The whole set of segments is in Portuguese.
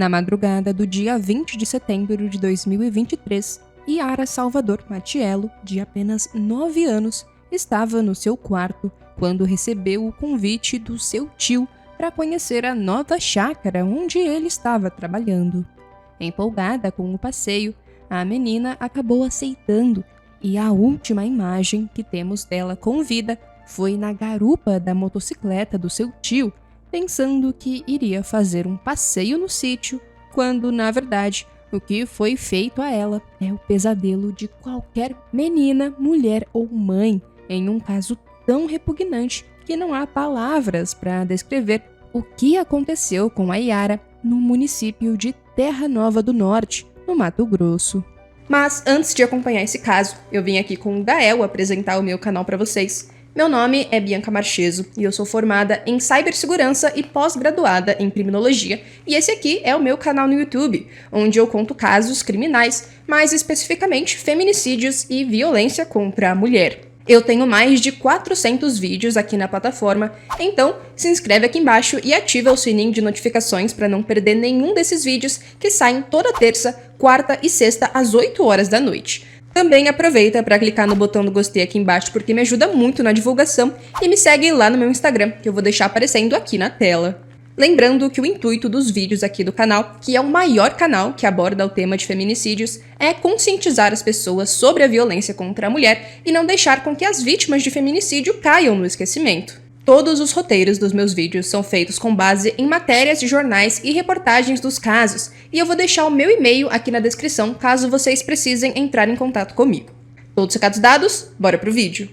Na madrugada do dia 20 de setembro de 2023, Yara Salvador Matiello, de apenas 9 anos, estava no seu quarto quando recebeu o convite do seu tio para conhecer a nova chácara onde ele estava trabalhando. Empolgada com o passeio, a menina acabou aceitando, e a última imagem que temos dela com vida foi na garupa da motocicleta do seu tio, pensando que iria fazer um passeio no sítio, quando, na verdade, o que foi feito a ela é o pesadelo de qualquer menina, mulher ou mãe, em um caso tão repugnante que não há palavras para descrever o que aconteceu com a Yara no município de Terra Nova do Norte, no Mato Grosso. Mas antes de acompanhar esse caso, eu vim aqui com o Gael apresentar o meu canal para vocês. Meu nome é Bianca Marcheso e eu sou formada em cibersegurança e pós-graduada em criminologia, e esse aqui é o meu canal no YouTube, onde eu conto casos criminais, mais especificamente feminicídios e violência contra a mulher. Eu tenho mais de 400 vídeos aqui na plataforma, então se inscreve aqui embaixo e ativa o sininho de notificações para não perder nenhum desses vídeos que saem toda terça, quarta e sexta às 8 horas da noite. Também aproveita para clicar no botão do gostei aqui embaixo porque me ajuda muito na divulgação, e me segue lá no meu Instagram, que eu vou deixar aparecendo aqui na tela. Lembrando que o intuito dos vídeos aqui do canal, que é o maior canal que aborda o tema de feminicídios, é conscientizar as pessoas sobre a violência contra a mulher e não deixar com que as vítimas de feminicídio caiam no esquecimento. Todos os roteiros dos meus vídeos são feitos com base em matérias de jornais e reportagens dos casos, e eu vou deixar o meu e-mail aqui na descrição caso vocês precisem entrar em contato comigo. Todos os recados dados, bora pro vídeo!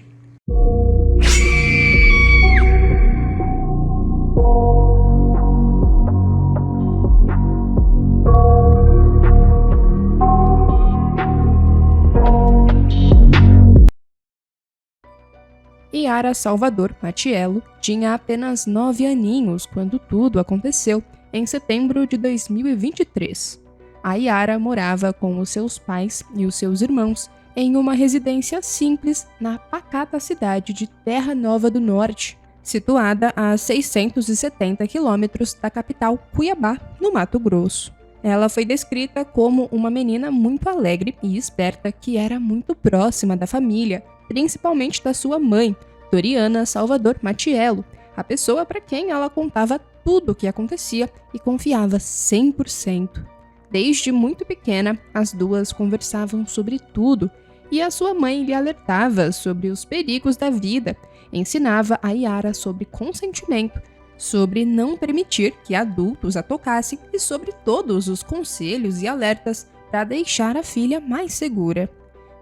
Yara Salvador Matiello tinha apenas 9 aninhos quando tudo aconteceu, em setembro de 2023. A Yara morava com os seus pais e os seus irmãos em uma residência simples na pacata cidade de Terra Nova do Norte, situada a 670 quilômetros da capital Cuiabá, no Mato Grosso. Ela foi descrita como uma menina muito alegre e esperta que era muito próxima da família, principalmente da sua mãe, Doriana Salvador Matiello, a pessoa para quem ela contava tudo o que acontecia e confiava 100%. Desde muito pequena, as duas conversavam sobre tudo, e a sua mãe lhe alertava sobre os perigos da vida, ensinava a Yara sobre consentimento, sobre não permitir que adultos a tocassem e sobre todos os conselhos e alertas para deixar a filha mais segura.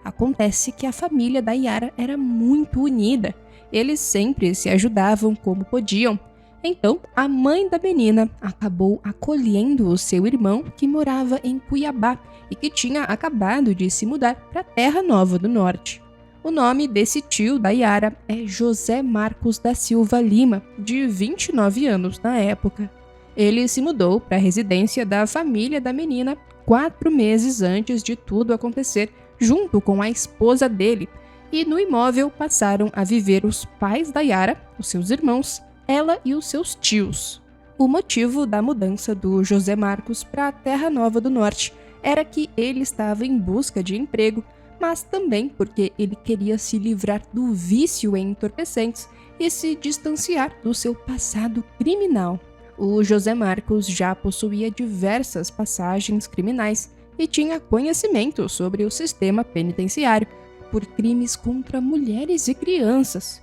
Acontece que a família da Yara era muito unida, eles sempre se ajudavam como podiam. Então, a mãe da menina acabou acolhendo o seu irmão que morava em Cuiabá e que tinha acabado de se mudar para Terra Nova do Norte. O nome desse tio da Yara é José Marcos da Silva Lima, de 29 anos na época. Ele se mudou para a residência da família da menina 4 meses antes de tudo acontecer, junto com a esposa dele, e no imóvel passaram a viver os pais da Yara, os seus irmãos, ela e os seus tios. O motivo da mudança do José Marcos para a Terra Nova do Norte era que ele estava em busca de emprego, mas também porque ele queria se livrar do vício em entorpecentes e se distanciar do seu passado criminal. O José Marcos já possuía diversas passagens criminais e tinha conhecimento sobre o sistema penitenciário por crimes contra mulheres e crianças.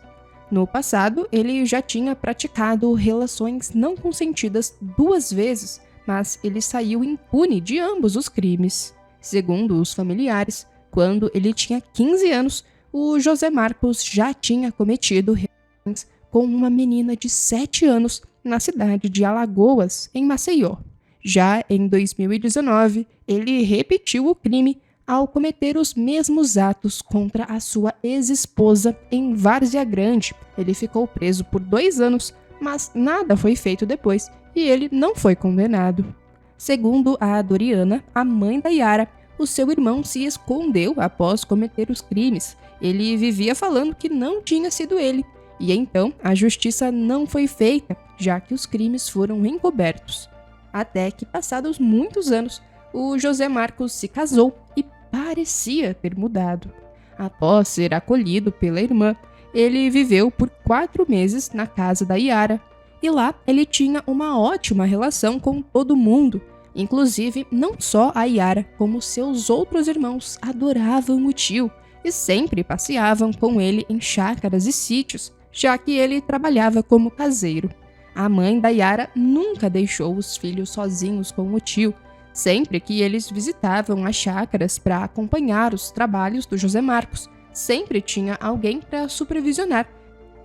No passado, ele já tinha praticado relações não consentidas 2 vezes, mas ele saiu impune de ambos os crimes. Segundo os familiares, quando ele tinha 15 anos, o José Marcos já tinha cometido relações com uma menina de 7 anos na cidade de Alagoas, em Maceió. Já em 2019, ele repetiu o crime ao cometer os mesmos atos contra a sua ex-esposa em Várzea Grande. Ele ficou preso por 2 anos, mas nada foi feito depois e ele não foi condenado. Segundo a Doriana, a mãe da Yara, o seu irmão se escondeu após cometer os crimes. Ele vivia falando que não tinha sido ele, e então a justiça não foi feita, já que os crimes foram encobertos. Até que, passados muitos anos, o José Marcos se casou e parecia ter mudado. Após ser acolhido pela irmã, ele viveu por 4 meses na casa da Yara. E lá ele tinha uma ótima relação com todo mundo. Inclusive, não só a Yara, como seus outros irmãos adoravam o tio e sempre passeavam com ele em chácaras e sítios, já que ele trabalhava como caseiro. A mãe da Yara nunca deixou os filhos sozinhos com o tio, sempre que eles visitavam as chácaras para acompanhar os trabalhos do José Marcos. Sempre tinha alguém para supervisionar,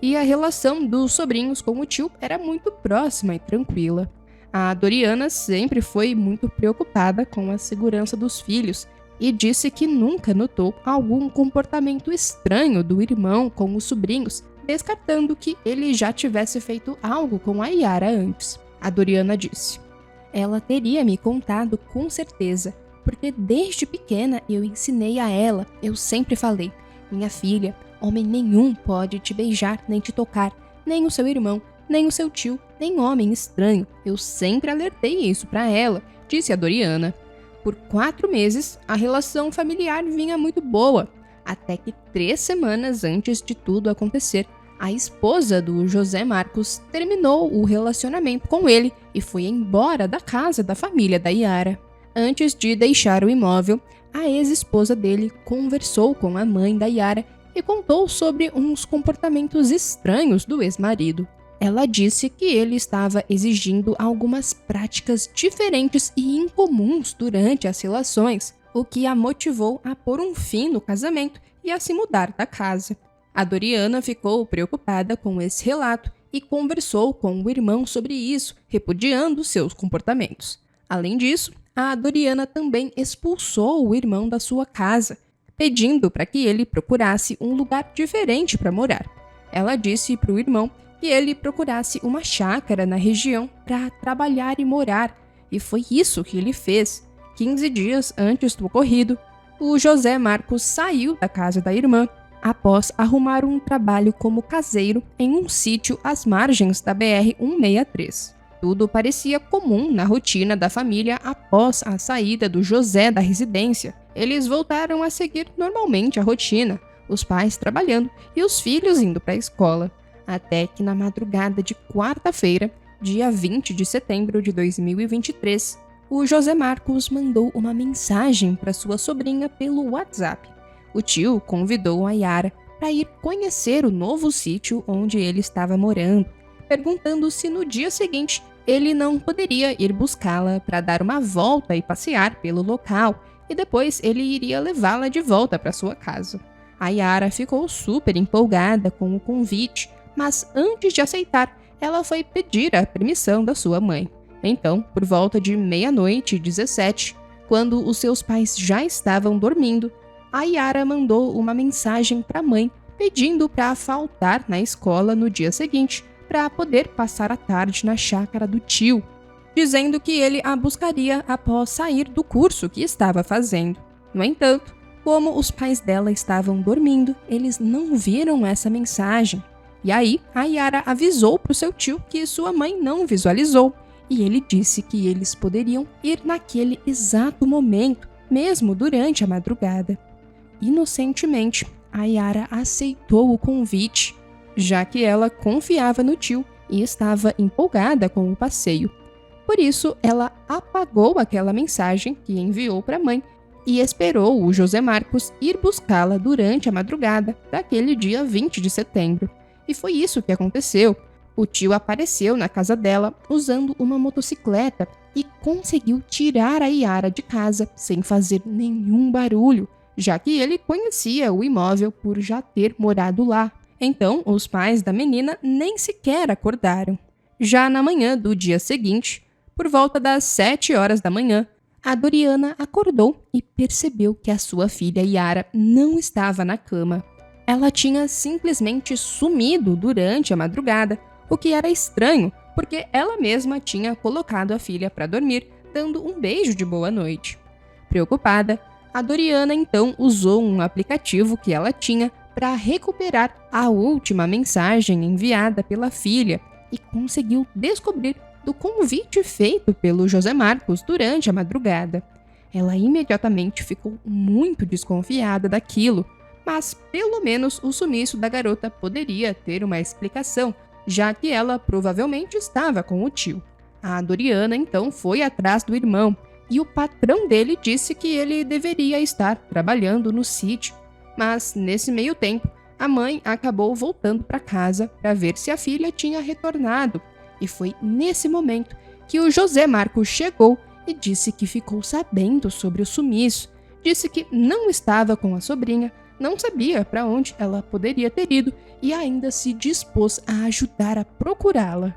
e a relação dos sobrinhos com o tio era muito próxima e tranquila. A Doriana sempre foi muito preocupada com a segurança dos filhos e disse que nunca notou algum comportamento estranho do irmão com os sobrinhos, descartando que ele já tivesse feito algo com a Yara antes. A Doriana disse: "Ela teria me contado com certeza, porque desde pequena eu ensinei a ela, eu sempre falei: minha filha, homem nenhum pode te beijar nem te tocar, nem o seu irmão, nem o seu tio, nem homem estranho. Eu sempre alertei isso para ela", disse a Doriana. Por 4 meses, a relação familiar vinha muito boa, até que 3 semanas antes de tudo acontecer, a esposa do José Marcos terminou o relacionamento com ele e foi embora da casa da família da Yara. Antes de deixar o imóvel, a ex-esposa dele conversou com a mãe da Yara e contou sobre uns comportamentos estranhos do ex-marido. Ela disse que ele estava exigindo algumas práticas diferentes e incomuns durante as relações, o que a motivou a pôr um fim no casamento e a se mudar da casa. A Doriana ficou preocupada com esse relato e conversou com o irmão sobre isso, repudiando seus comportamentos. Além disso, a Doriana também expulsou o irmão da sua casa, pedindo para que ele procurasse um lugar diferente para morar. Ela disse para o irmão que ele procurasse uma chácara na região para trabalhar e morar, e foi isso que ele fez. 15 dias antes do ocorrido, o José Marcos saiu da casa da irmã após arrumar um trabalho como caseiro em um sítio às margens da BR-163. Tudo parecia comum na rotina da família após a saída do José da residência. Eles voltaram a seguir normalmente a rotina, os pais trabalhando e os filhos indo para a escola. Até que na madrugada de quarta-feira, dia 20 de setembro de 2023, o José Marcos mandou uma mensagem para sua sobrinha pelo WhatsApp. O tio convidou a Yara para ir conhecer o novo sítio onde ele estava morando, perguntando se no dia seguinte ele não poderia ir buscá-la para dar uma volta e passear pelo local, e depois ele iria levá-la de volta para sua casa. A Yara ficou super empolgada com o convite, mas antes de aceitar, ela foi pedir a permissão da sua mãe. Então, por volta de 00:17, quando os seus pais já estavam dormindo, a Yara mandou uma mensagem para a mãe pedindo para faltar na escola no dia seguinte para poder passar a tarde na chácara do tio, dizendo que ele a buscaria após sair do curso que estava fazendo. No entanto, como os pais dela estavam dormindo, eles não viram essa mensagem. E aí, a Yara avisou para o seu tio que sua mãe não visualizou, e ele disse que eles poderiam ir naquele exato momento, mesmo durante a madrugada. Inocentemente, a Yara aceitou o convite, já que ela confiava no tio e estava empolgada com o passeio. Por isso, ela apagou aquela mensagem que enviou para a mãe e esperou o José Marcos ir buscá-la durante a madrugada daquele dia 20 de setembro. E foi isso que aconteceu. O tio apareceu na casa dela usando uma motocicleta e conseguiu tirar a Yara de casa sem fazer nenhum barulho, já que ele conhecia o imóvel por já ter morado lá. Então, os pais da menina nem sequer acordaram. Já na manhã do dia seguinte, por volta das 7 horas da manhã, a Doriana acordou e percebeu que a sua filha Yara não estava na cama. Ela tinha simplesmente sumido durante a madrugada, o que era estranho, porque ela mesma tinha colocado a filha para dormir, dando um beijo de boa noite. Preocupada, a Doriana então usou um aplicativo que ela tinha para recuperar a última mensagem enviada pela filha e conseguiu descobrir do convite feito pelo José Marcos durante a madrugada. Ela imediatamente ficou muito desconfiada daquilo, mas pelo menos o sumiço da garota poderia ter uma explicação, já que ela provavelmente estava com o tio. A Doriana então foi atrás do irmão, e o patrão dele disse que ele deveria estar trabalhando no sítio. Mas nesse meio tempo, a mãe acabou voltando para casa para ver se a filha tinha retornado, e foi nesse momento que o José Marcos chegou e disse que ficou sabendo sobre o sumiço. Disse que não estava com a sobrinha, não sabia para onde ela poderia ter ido e ainda se dispôs a ajudar a procurá-la.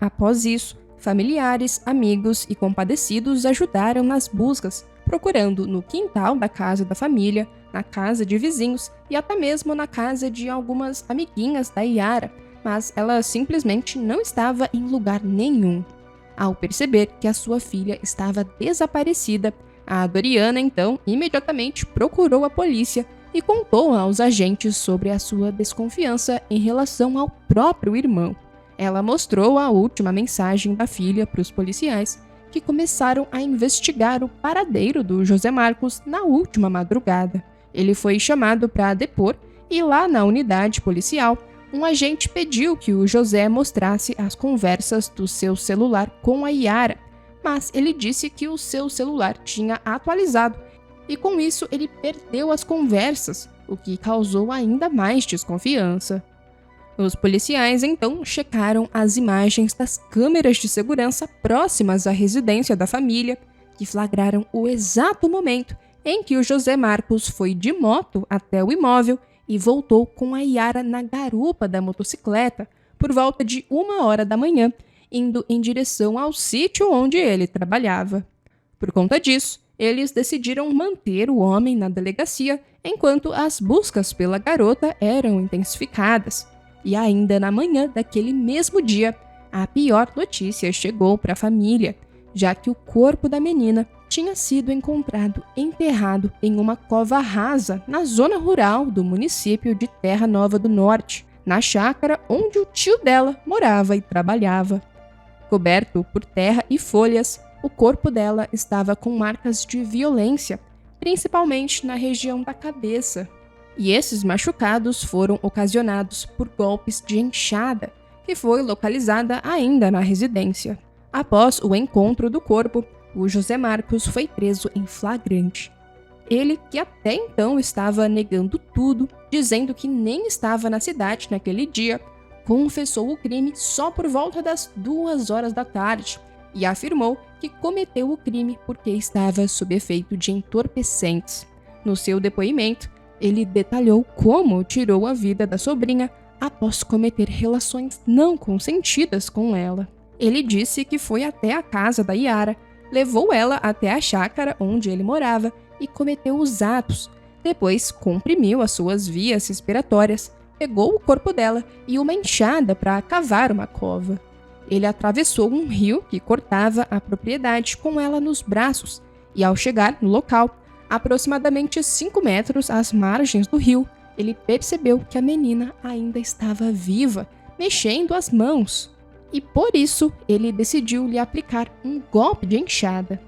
Após isso, familiares, amigos e compadecidos ajudaram nas buscas, procurando no quintal da casa da família, na casa de vizinhos e até mesmo na casa de algumas amiguinhas da Yara, mas ela simplesmente não estava em lugar nenhum. Ao perceber que a sua filha estava desaparecida, a Doriana então imediatamente procurou a polícia e contou aos agentes sobre a sua desconfiança em relação ao próprio irmão. Ela mostrou a última mensagem da filha para os policiais, que começaram a investigar o paradeiro do José Marcos na última madrugada. Ele foi chamado para depor e lá na unidade policial, um agente pediu que o José mostrasse as conversas do seu celular com a Yara, mas ele disse que o seu celular tinha atualizado e com isso ele perdeu as conversas, o que causou ainda mais desconfiança. Os policiais então checaram as imagens das câmeras de segurança próximas à residência da família, que flagraram o exato momento em que o José Marcos foi de moto até o imóvel e voltou com a Yara na garupa da motocicleta por volta de 1h da manhã, indo em direção ao sítio onde ele trabalhava. Por conta disso, eles decidiram manter o homem na delegacia enquanto as buscas pela garota eram intensificadas. E ainda na manhã daquele mesmo dia, a pior notícia chegou para a família, já que o corpo da menina tinha sido encontrado enterrado em uma cova rasa na zona rural do município de Terra Nova do Norte, na chácara onde o tio dela morava e trabalhava. Coberto por terra e folhas, o corpo dela estava com marcas de violência, principalmente na região da cabeça. E esses machucados foram ocasionados por golpes de enxada, que foi localizada ainda na residência. Após o encontro do corpo, o José Marcos foi preso em flagrante. Ele, que até então estava negando tudo, dizendo que nem estava na cidade naquele dia, confessou o crime só por volta das 2h da tarde e afirmou que cometeu o crime porque estava sob efeito de entorpecentes. No seu depoimento, ele detalhou como tirou a vida da sobrinha após cometer relações não consentidas com ela. Ele disse que foi até a casa da Yara, levou ela até a chácara onde ele morava e cometeu os atos. Depois, comprimiu as suas vias respiratórias, pegou o corpo dela e uma enxada para cavar uma cova. Ele atravessou um rio que cortava a propriedade com ela nos braços e, ao chegar no local, aproximadamente 5 metros às margens do rio, ele percebeu que a menina ainda estava viva, mexendo as mãos. E por isso, ele decidiu lhe aplicar um golpe de enxada.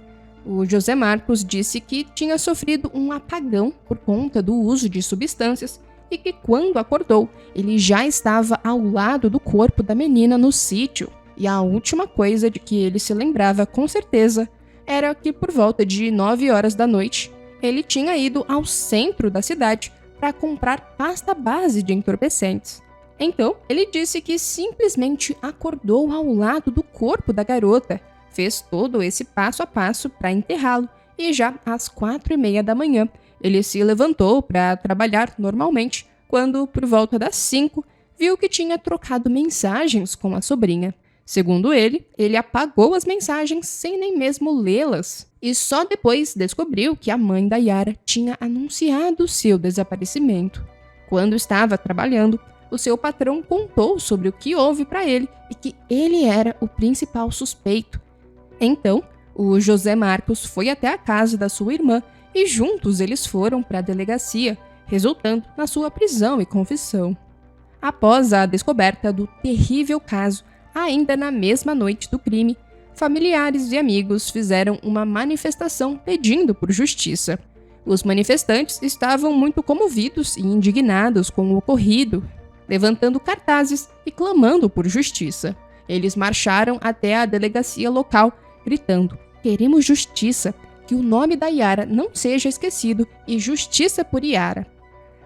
O José Marcos disse que tinha sofrido um apagão por conta do uso de substâncias e que quando acordou, ele já estava ao lado do corpo da menina no sítio. E a última coisa de que ele se lembrava com certeza era que por volta de 9h da noite, ele tinha ido ao centro da cidade para comprar pasta base de entorpecentes. Então, ele disse que simplesmente acordou ao lado do corpo da garota, fez todo esse passo a passo para enterrá-lo e já às 4h30 da manhã, ele se levantou para trabalhar normalmente, quando, por volta das 5, viu que tinha trocado mensagens com a sobrinha. Segundo ele apagou as mensagens sem nem mesmo lê-las e só depois descobriu que a mãe da Yara tinha anunciado seu desaparecimento. Quando estava trabalhando, o seu patrão contou sobre o que houve para ele e que ele era o principal suspeito. Então, o José Marcos foi até a casa da sua irmã e juntos eles foram para a delegacia, resultando na sua prisão e confissão. Após a descoberta do terrível caso, Ainda na mesma noite do crime, familiares e amigos fizeram uma manifestação pedindo por justiça. Os manifestantes estavam muito comovidos e indignados com o ocorrido, levantando cartazes e clamando por justiça. Eles marcharam até a delegacia local, gritando: "Queremos justiça, que o nome da Yara não seja esquecido e justiça por Yara."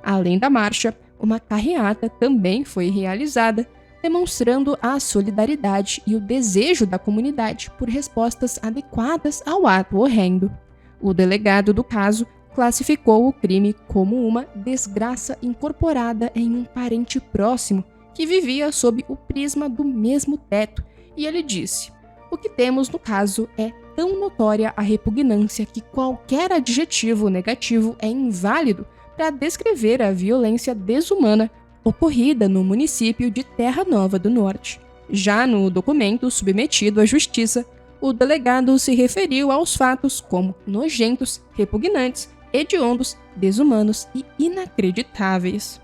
Além da marcha, uma carreata também foi realizada, demonstrando a solidariedade e o desejo da comunidade por respostas adequadas ao ato horrendo. O delegado do caso classificou o crime como uma desgraça incorporada em um parente próximo que vivia sob o prisma do mesmo teto, e ele disse: "O que temos no caso é tão notória a repugnância que qualquer adjetivo negativo é inválido para descrever a violência desumana ocorrida no município de Terra Nova do Norte." Já no documento submetido à justiça, o delegado se referiu aos fatos como nojentos, repugnantes, hediondos, desumanos e inacreditáveis.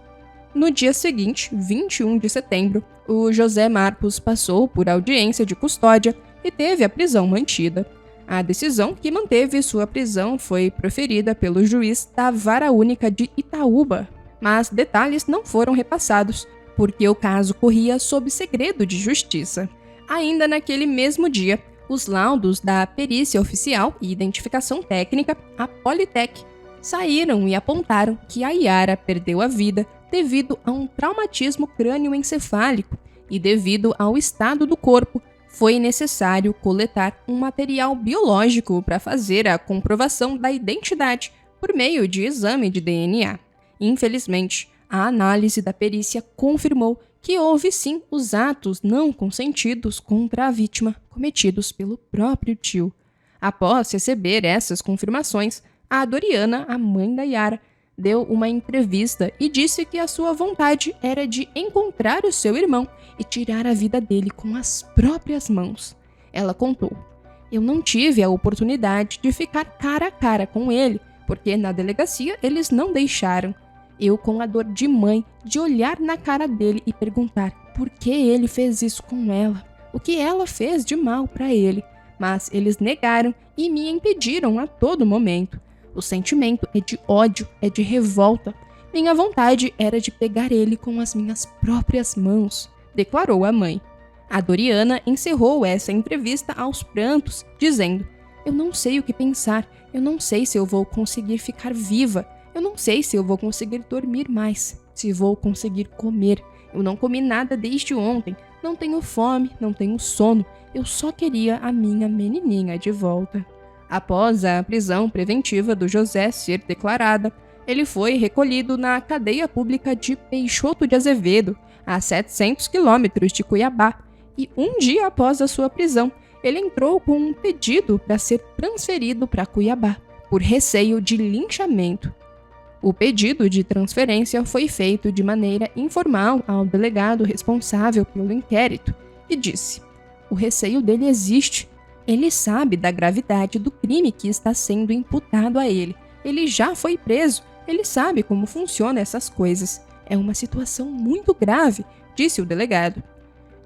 No dia seguinte, 21 de setembro, o José Marcos passou por audiência de custódia e teve a prisão mantida. A decisão que manteve sua prisão foi proferida pelo juiz da Vara Única de Itaúba, mas detalhes não foram repassados, porque o caso corria sob segredo de justiça. Ainda naquele mesmo dia, os laudos da perícia oficial e identificação técnica, a Politec, saíram e apontaram que a Yara perdeu a vida devido a um traumatismo crânioencefálico e devido ao estado do corpo, foi necessário coletar um material biológico para fazer a comprovação da identidade por meio de exame de DNA. Infelizmente, a análise da perícia confirmou que houve sim os atos não consentidos contra a vítima cometidos pelo próprio tio. Após receber essas confirmações, a Doriana, a mãe da Yara, deu uma entrevista e disse que a sua vontade era de encontrar o seu irmão e tirar a vida dele com as próprias mãos. Ela contou: "Eu não tive a oportunidade de ficar cara a cara com ele, porque na delegacia eles não deixaram. Eu, com a dor de mãe, de olhar na cara dele e perguntar por que ele fez isso com ela, o que ela fez de mal para ele, mas eles negaram e me impediram a todo momento. O sentimento é de ódio, é de revolta. Minha vontade era de pegar ele com as minhas próprias mãos", declarou a mãe. A Doriana encerrou essa entrevista aos prantos, dizendo: "Eu não sei o que pensar, eu não sei se eu vou conseguir ficar viva, eu não sei se eu vou conseguir dormir mais, se vou conseguir comer. Eu não comi nada desde ontem, não tenho fome, não tenho sono, eu só queria a minha menininha de volta." Após a prisão preventiva do José ser declarada, ele foi recolhido na cadeia pública de Peixoto de Azevedo, a 700 quilômetros de Cuiabá, e um dia após a sua prisão, ele entrou com um pedido para ser transferido para Cuiabá, por receio de linchamento. O pedido de transferência foi feito de maneira informal ao delegado responsável pelo inquérito e disse: "O receio dele existe. Ele sabe da gravidade do crime que está sendo imputado a ele. Ele já foi preso. Ele sabe como funcionam essas coisas. É uma situação muito grave", disse o delegado.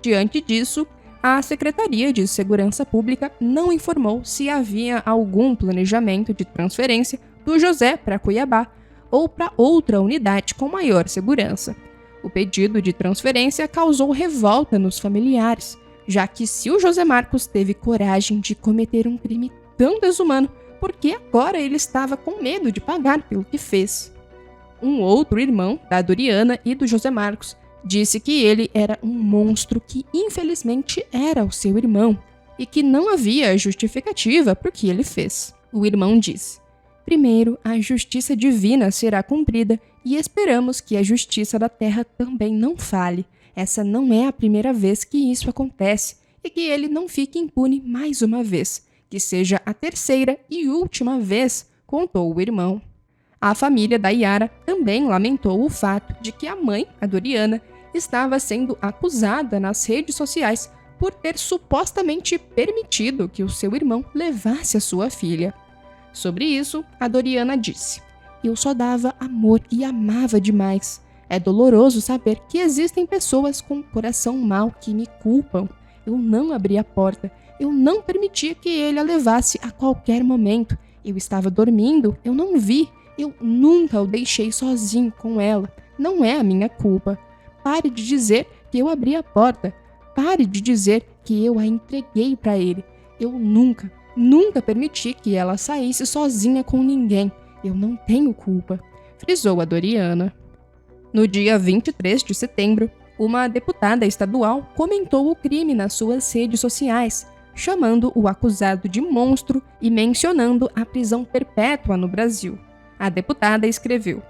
Diante disso, a Secretaria de Segurança Pública não informou se havia algum planejamento de transferência do José para Cuiabá ou para outra unidade com maior segurança. O pedido de transferência causou revolta nos familiares, já que se o José Marcos teve coragem de cometer um crime tão desumano, por que agora ele estava com medo de pagar pelo que fez? Um outro irmão da Doriana e do José Marcos disse que ele era um monstro que infelizmente era o seu irmão e que não havia justificativa para o que ele fez. O irmão disse: "Primeiro, a justiça divina será cumprida e esperamos que a justiça da terra também não falhe. Essa não é a primeira vez que isso acontece e que ele não fique impune mais uma vez. Que seja a terceira e última vez", contou o irmão. A família da Yara também lamentou o fato de que a mãe, a Doriana, estava sendo acusada nas redes sociais por ter supostamente permitido que o seu irmão levasse a sua filha. Sobre isso, a Doriana disse: "Eu só dava amor e amava demais. É doloroso saber que existem pessoas com coração mau que me culpam. Eu não abri a porta. Eu não permitia que ele a levasse a qualquer momento. Eu estava dormindo, eu não vi. Eu nunca o deixei sozinho com ela. Não é a minha culpa. Pare de dizer que eu abri a porta. Pare de dizer que eu a entreguei para ele. Eu nunca permiti que ela saísse sozinha com ninguém. Eu não tenho culpa, frisou a Doriana. No dia 23 de setembro, uma deputada estadual comentou o crime nas suas redes sociais, chamando o acusado de monstro e mencionando a prisão perpétua no Brasil. A deputada escreveu: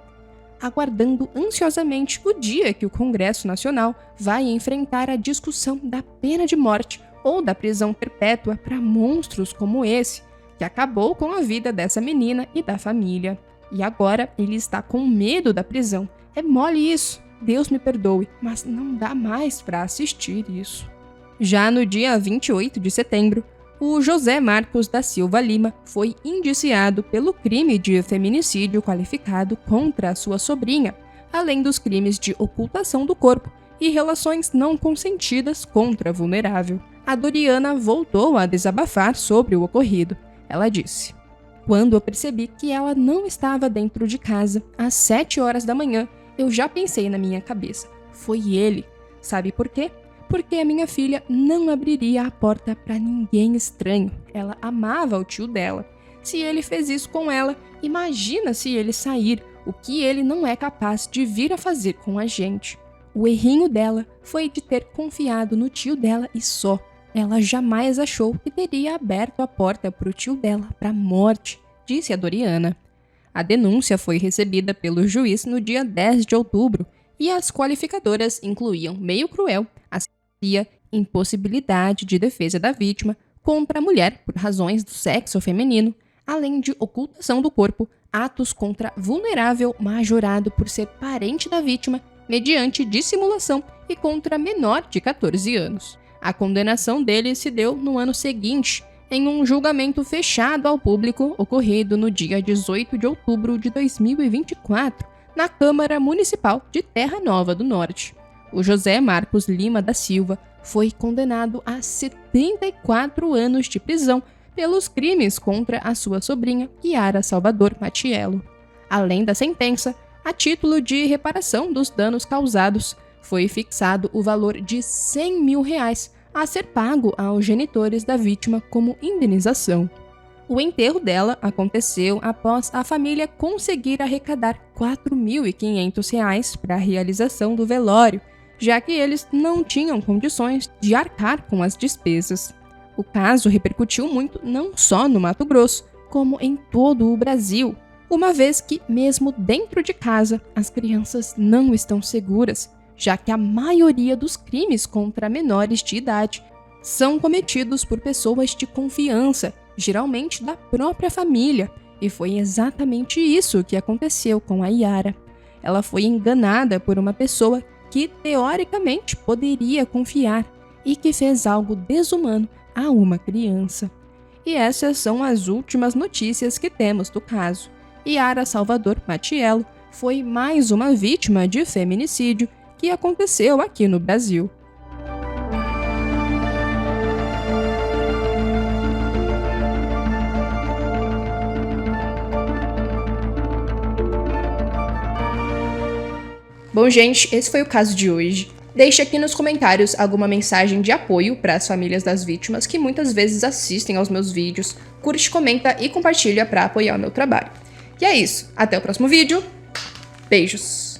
aguardando ansiosamente o dia que o Congresso Nacional vai enfrentar a discussão da pena de morte ou da prisão perpétua para monstros como esse, que acabou com a vida dessa menina e da família. E agora ele está com medo da prisão. É mole isso, Deus me perdoe, mas não dá mais para assistir isso. Já no dia 28 de setembro, o José Marcos da Silva Lima foi indiciado pelo crime de feminicídio qualificado contra a sua sobrinha, além dos crimes de ocultação do corpo e relações não consentidas contra a vulnerável. A Doriana voltou a desabafar sobre o ocorrido. Ela disse: quando eu percebi que ela não estava dentro de casa, às 7 horas da manhã, eu já pensei na minha cabeça, foi ele. Sabe por quê? Porque a minha filha não abriria a porta para ninguém estranho. Ela amava o tio dela. Se ele fez isso com ela, imagina se ele sair, o que ele não é capaz de vir a fazer com a gente. O errinho dela foi de ter confiado no tio dela e só. Ela jamais achou que teria aberto a porta para o tio dela para a morte, disse a Doriana. A denúncia foi recebida pelo juiz no dia 10 de outubro e as qualificadoras incluíam meio cruel, asfixia, impossibilidade de defesa da vítima contra a mulher por razões do sexo feminino, além de ocultação do corpo, atos contra vulnerável majorado por ser parente da vítima mediante dissimulação e contra menor de 14 anos. A condenação dele se deu no ano seguinte, em um julgamento fechado ao público ocorrido no dia 18 de outubro de 2024, na Câmara Municipal de Terra Nova do Norte. O José Marcos Lima da Silva foi condenado a 74 anos de prisão pelos crimes contra a sua sobrinha, Yara Salvador Matiello. Além da sentença, a título de reparação dos danos causados, foi fixado o valor de R$100 mil a ser pago aos genitores da vítima como indenização. O enterro dela aconteceu após a família conseguir arrecadar R$4.500 para a realização do velório, já que eles não tinham condições de arcar com as despesas. O caso repercutiu muito não só no Mato Grosso, como em todo o Brasil, uma vez que, mesmo dentro de casa, as crianças não estão seguras, já que a maioria dos crimes contra menores de idade são cometidos por pessoas de confiança, geralmente da própria família, e foi exatamente isso que aconteceu com a Yara. Ela foi enganada por uma pessoa que, teoricamente, poderia confiar e que fez algo desumano a uma criança. E essas são as últimas notícias que temos do caso. Yara Salvador Matiello foi mais uma vítima de feminicídio que aconteceu aqui no Brasil. Bom, gente, esse foi o caso de hoje. Deixe aqui nos comentários alguma mensagem de apoio para as famílias das vítimas que muitas vezes assistem aos meus vídeos. Curte, comenta e compartilha para apoiar o meu trabalho. E é isso. Até o próximo vídeo. Beijos!